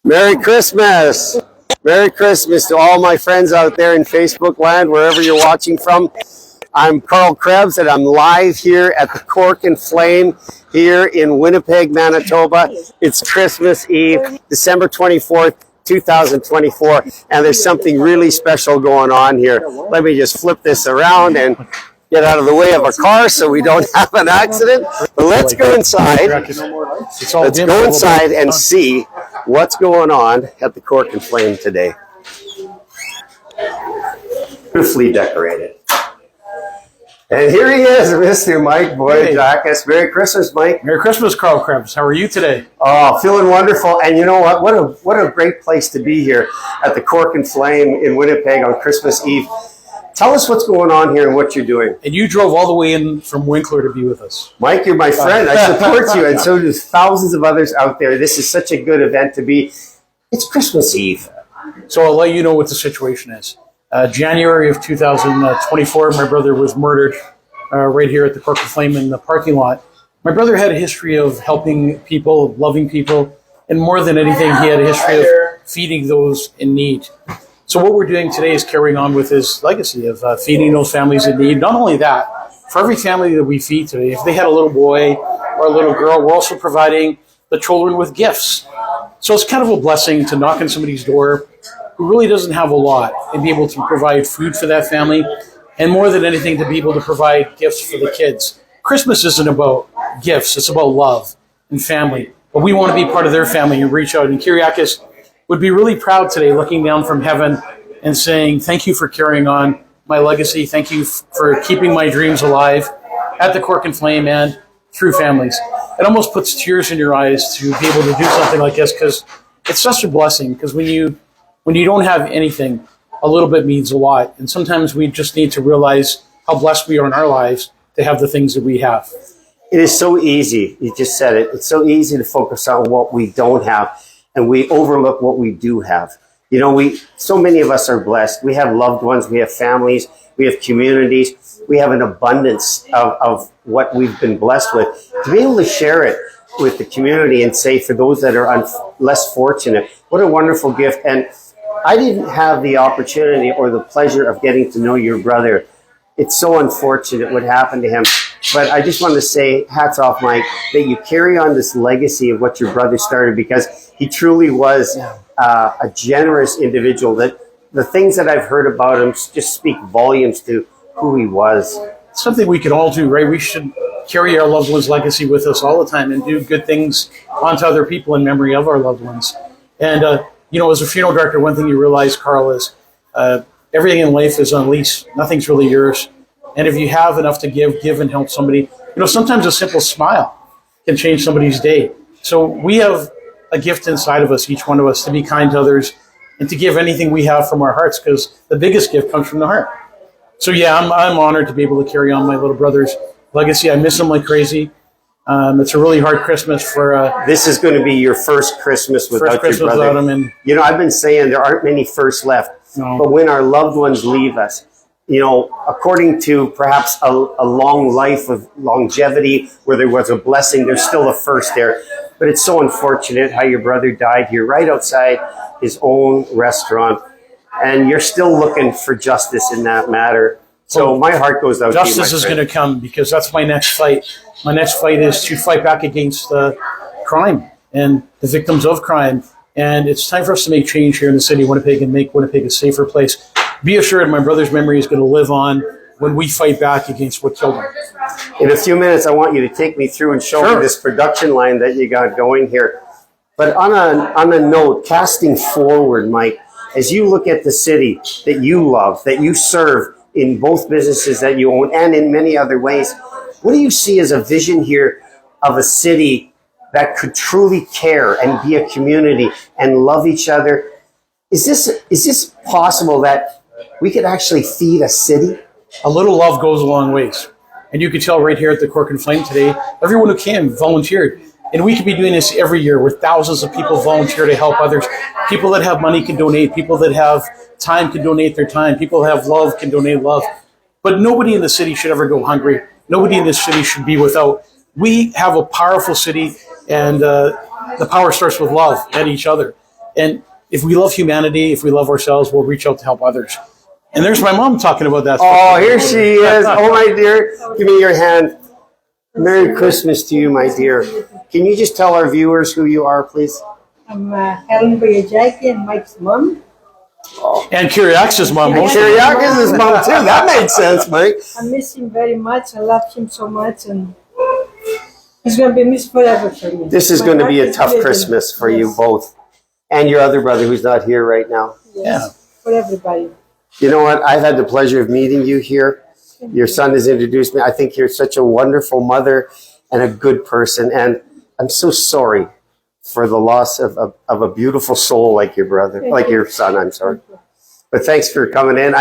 Merry Christmas! Merry Christmas to all my friends out there in Facebook land, wherever you're watching from. I'm Carl Krebs, and I'm live here at the Cork Flame here in Winnipeg, Manitoba. It's Christmas Eve, December 24th, 2024, and there's something really special going on here. Let me just flip this around and get out of the way of a car so we don't have an accident. But let's go inside. Let's go inside and see what's going on at the Cork Flame today. Beautifully decorated. And here he is, Mr. Mike Vogiatzakis. Merry Christmas, Mike. Merry Christmas, Carl Krebs. How are you today? Oh, feeling wonderful. And you know what? What a great place to be here at the Cork Flame in Winnipeg on Christmas Eve. Tell us what's going on here and what you're doing. And you drove all the way in from Winkler to be with us. Mike, you're my friend. I support you, and so do thousands of others out there. This is such a good event to be. It's Christmas Eve. So I'll let you know what the situation is. January of 2024, my brother was murdered right here at the Cork Flame in the parking lot. My brother had a history of helping people, loving people, and more than anything, he had a history of feeding those in need. So what we're doing today is carrying on with his legacy of feeding those families in need. Not only that, for every family that we feed today, if they had a little boy or a little girl, we're also providing the children with gifts. So it's kind of a blessing to knock on somebody's door who really doesn't have a lot and be able to provide food for that family, and more than anything, to be able to provide gifts for the kids. Christmas isn't about gifts, it's about love and family. But we want to be part of their family and reach out. And Kyriakos would be really proud today looking down from heaven and saying, thank you for carrying on my legacy. Thank you for keeping my dreams alive at the Cork Flame and through families. It almost puts tears in your eyes to be able to do something like this, because it's such a blessing. Because when you don't have anything, a little bit means a lot. And sometimes we just need to realize how blessed we are in our lives to have the things that we have. It is so easy. You just said it. It's so easy to focus on what we don't have, and we overlook what we do have. You know, so many of us are blessed. We have loved ones, we have families, we have communities, we have an abundance of what we've been blessed with. To be able to share it with the community and say, for those that are less fortunate, what a wonderful gift. And I didn't have the opportunity or the pleasure of getting to know your brother. It's so unfortunate what happened to him. But I just want to say, hats off, Mike, that you carry on this legacy of what your brother started, because he truly was a generous individual. That the things that I've heard about him just speak volumes to who he was. Something we can all do, right? We should carry our loved ones' legacy with us all the time and do good things onto other people in memory of our loved ones. And, you know, as a funeral director, one thing you realize, Carl, is everything in life is on lease. Nothing's really yours. And if you have enough to give and help somebody, you know, sometimes a simple smile can change somebody's day. So we have a gift inside of us, each one of us, to be kind to others and to give anything we have from our hearts, because the biggest gift comes from the heart. So yeah, I'm honored to be able to carry on my little brother's legacy. I miss him like crazy. It's a really hard Christmas for... this is going to be your first Christmas without your brother. Without him. And, you know, I've been saying there aren't many firsts left. No. But when our loved ones leave us, you know, according to perhaps a long life of longevity where there was a blessing, there's still a first there. But it's so unfortunate how your brother died here right outside his own restaurant. And you're still looking for justice in that matter. So my heart goes out to you, my friend. Justice is going to come, because that's my next fight. My next fight is to fight back against crime and the victims of crime. And it's time for us to make change here in the city of Winnipeg and make Winnipeg a safer place. Be assured my brother's memory is going to live on when we fight back against what killed him. In a few minutes, I want you to take me through and show me this production line that you got going here. But on a note, casting forward, Mike, as you look at the city that you love, that you serve in both businesses that you own and in many other ways, what do you see as a vision here of a city that could truly care and be a community and love each other? Is this possible that we could actually feed a city? A little love goes a long ways. And you can tell right here at the Cork Flame today, everyone who came volunteered. And we could be doing this every year where thousands of people volunteer to help others. People that have money can donate. People that have time can donate their time. People that have love can donate love. But nobody in the city should ever go hungry. Nobody in this city should be without. We have a powerful city, and the power starts with love at each other. And if we love humanity, if we love ourselves, we'll reach out to help others. And there's my mom talking about that. Oh, here she is. Oh, my dear. Give me your hand. Merry Christmas to you, my dear. Can you just tell our viewers who you are, please? I'm Mike Vogiatzakis and Mike's mom. And Kyriakos' mom. Kyriakos' mom, too. That made sense, Mike. I miss him very much. I love him so much, and he's going to be missed forever for me. This is going to be a tough Christmas for you both. And your other brother who's not here right now. Yes, Yeah. for everybody. You know what? I've had the pleasure of meeting you here. Your son has introduced me. I think you're such a wonderful mother and a good person. And I'm so sorry for the loss of a beautiful soul like your brother, like your son, I'm sorry. But thanks for coming in.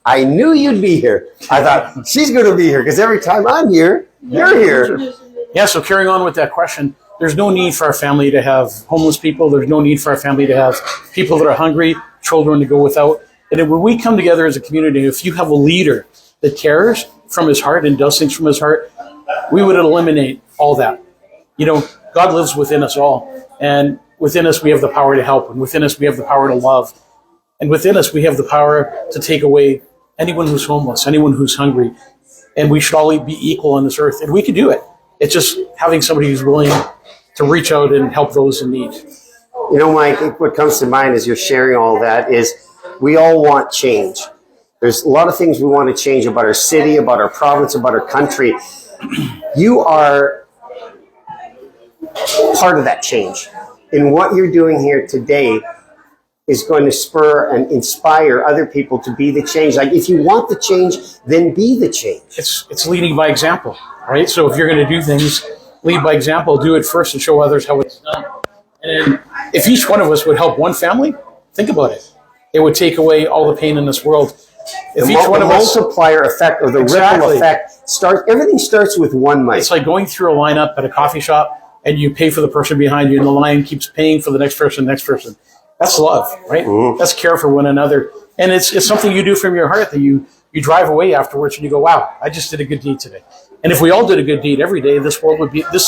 I knew you'd be here. I thought, she's going to be here because every time I'm here, you're here. Yeah, so carrying on with that question, there's no need for our family to have homeless people. There's no need for our family to have people that are hungry, children to go without. And when we come together as a community, if you have a leader that cares from his heart and does things from his heart, we would eliminate all that. You know, God lives within us all. And within us, we have the power to help. And within us, we have the power to love. And within us, we have the power to take away anyone who's homeless, anyone who's hungry. And we should all be equal on this earth. And we can do it. It's just having somebody who's willing to reach out and help those in need. You know, Mike, what comes to mind as you're sharing all that is we all want change. There's a lot of things we want to change about our city, about our province, about our country. You are part of that change. And what you're doing here today is going to spur and inspire other people to be the change. Like, if you want the change, then be the change. It's leading by example, right? So if you're going to do things, lead by example, do it first and show others how it's done. And if each one of us would help one family, think about it. It would take away all the pain in this world. If each one The of us, multiplier effect or the Exactly. ripple effect everything starts with one, Mike. it's like going through a lineup at a coffee shop and you pay for the person behind you and the line keeps paying for the next person, next person. That's love, right? Mm-hmm. That's care for one another. And it's something you do from your heart that you drive away afterwards and you go, wow, I just did a good deed today. And if we all did a good deed every day, this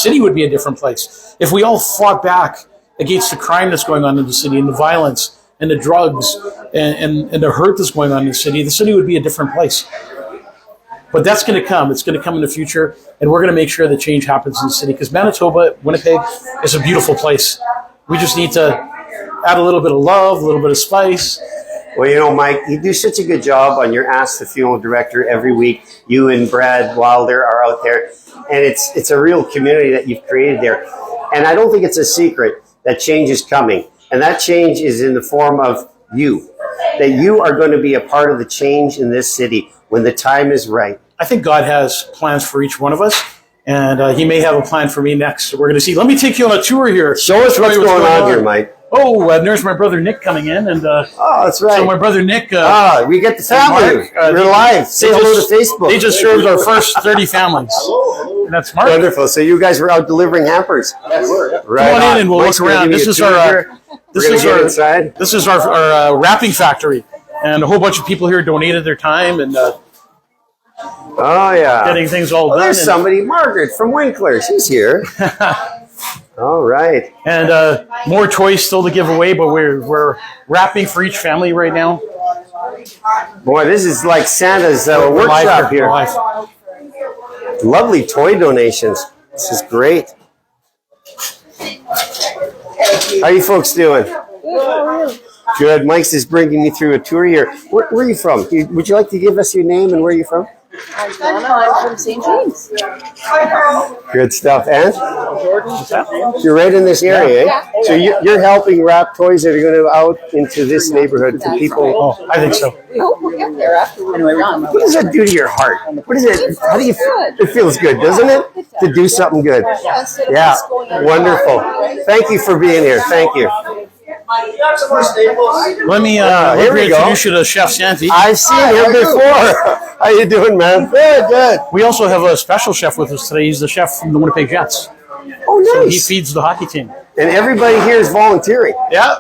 city would be a different place. If we all fought back against the crime that's going on in the city and the violence and the drugs and the hurt that's going on in the city would be a different place. But that's going to come. It's going to come in the future, and we're going to make sure that change happens in the city because Manitoba, Winnipeg, is a beautiful place. We just need to add a little bit of love, a little bit of spice. Well, you know, Mike, you do such a good job on your Ask the Funeral Director every week. You and Brad Wilder are out there, and it's a real community that you've created there. And I don't think it's a secret that change is coming, and that change is in the form of you, that you are going to be a part of the change in this city when the time is right. I think God has plans for each one of us, and He may have a plan for me next. So we're going to see. Let me take you on a tour here. Show us what's going on here, Mike. Oh, there's my brother Nick coming in, and Oh, that's right. so my brother Nick. We get the family. Mark, You're live. Say hello to Facebook. They just served our first 30 families. And that's Mark. Wonderful. So you guys were out delivering hampers. Right. Come on in and we'll Mike's look gonna around. give This me a is tour our here. We're inside. This is our wrapping factory, and a whole bunch of people here donated their time and Oh, yeah. getting things all Well, done. there's somebody, Margaret from Winkler. She's here. All right. And more toys still to give away, but we're wrapping for each family right now. Boy, this is like Santa's We're live workshop here. We're live. Lovely toy donations. This is great. How you folks doing? Good. Mike's just bringing me through a tour here. Where are you from? Would you like to give us your name and where you're from? I'm Donna. I'm from St. James. Good stuff. And? You're right in this area, eh? So you're helping wrap toys that are going to out into this neighborhood to people. Oh, I think so. We hope we'll get there after we're done. What does that do to your heart? What is it? How do you? It feels good, doesn't it? To do something good. Yeah. Wonderful. Thank you for being here. Thank you. Let me here we go. introduce you to Chef Santi. I've seen him before. How you doing, man? Good, good. We also have a special chef with us today. He's the chef from the Winnipeg Jets. Oh, So he nice. feeds the hockey team. And everybody here is volunteering. Yeah.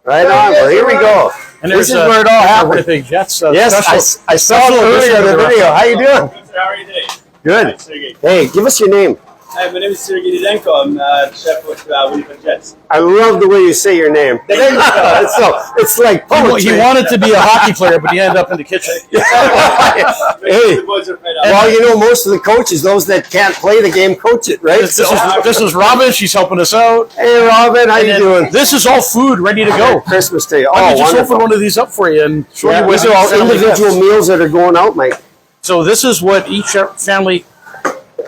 Right on. Well, here we go. And This there's is where it all the happened. Winnipeg Jets. Yes, I saw it special earlier in edition the of video. How you doing? How are you doing? Good. Hey, give us your name. Hi, my name is Sergey Didenko. I'm chef with Winnipeg Jets. I love the way you say your name. It's like poetry. He wanted to be a hockey player, but he ended up in the kitchen. Hey, The boys are fed up. well, you know, most of the coaches, those that can't play the game, coach it, right? This is Robin. She's helping us out. Hey, Robin, how you doing? This is all food ready to go. Christmas to you. Let Oh, me just wonderful. open one of these up for you and show Yeah, you what these are all each family individual gets. meals that are going out, Mike. So this is what each family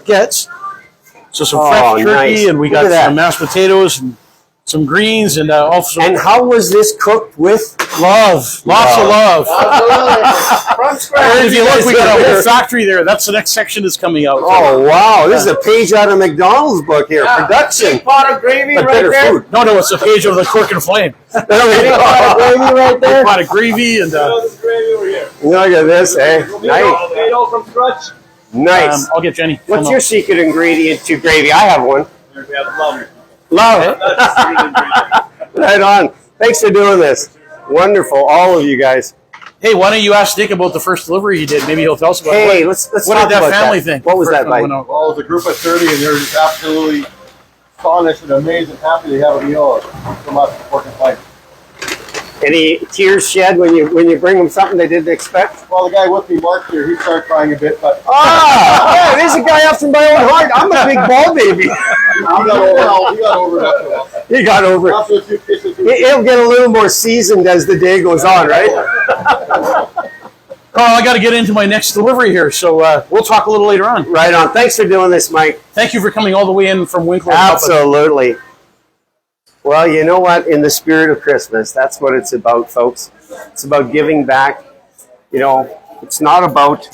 gets. So some Oh, fresh turkey, nice. and we Look at got that. some mashed potatoes and some greens, and also And how was this cooked with? love. Lots of love. From scratch. And if you look, we got a whole Here. factory there. That's the next section that's coming out. Oh, wow. This is a page out of McDonald's book here. Production. Pot of gravy But right better there. food. No, it's a page of the Cork and Flame. There we go. Gravy right there. Pot of gravy and This gravy over here. Look at this, eh? Nice. Made all from scratch. Nice. I'll get Jenny. What's your secret ingredient to gravy? I have one. Here we have love. Love. That's the secret ingredient. Right on. Thanks for doing this. Wonderful, all of you guys. Hey, why don't you ask Nick about the first delivery he did? Maybe he'll tell us about it. Hey, let's What talk did that about family that. think? What was First that one like? went out. Well, it was a group of 30, and they're just absolutely astonished and amazed and happy they have a meal from us at Cork Flame. Any tears shed when you bring them something they didn't expect? Well, the guy with me, Mark, here, he started crying a bit, but Ah, there's a guy after my own heart. I'm a big ball baby. he got over it after a while. He got over it. After a few kisses, He'll get a little more seasoned as the day goes on, right? Carl, I got to get into my next delivery here, so we'll talk a little later on. Right on. Thanks for doing this, Mike. Thank you for coming all the way in from Winkler. to help us. Absolutely. Well, you know what? In the spirit of Christmas, that's what it's about, folks. It's about giving back. You know, it's not about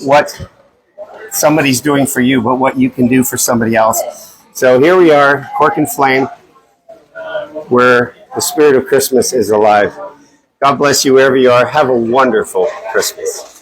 what somebody's doing for you, but what you can do for somebody else. So here we are, Cork and Flame, where the spirit of Christmas is alive. God bless you wherever you are. Have a wonderful Christmas.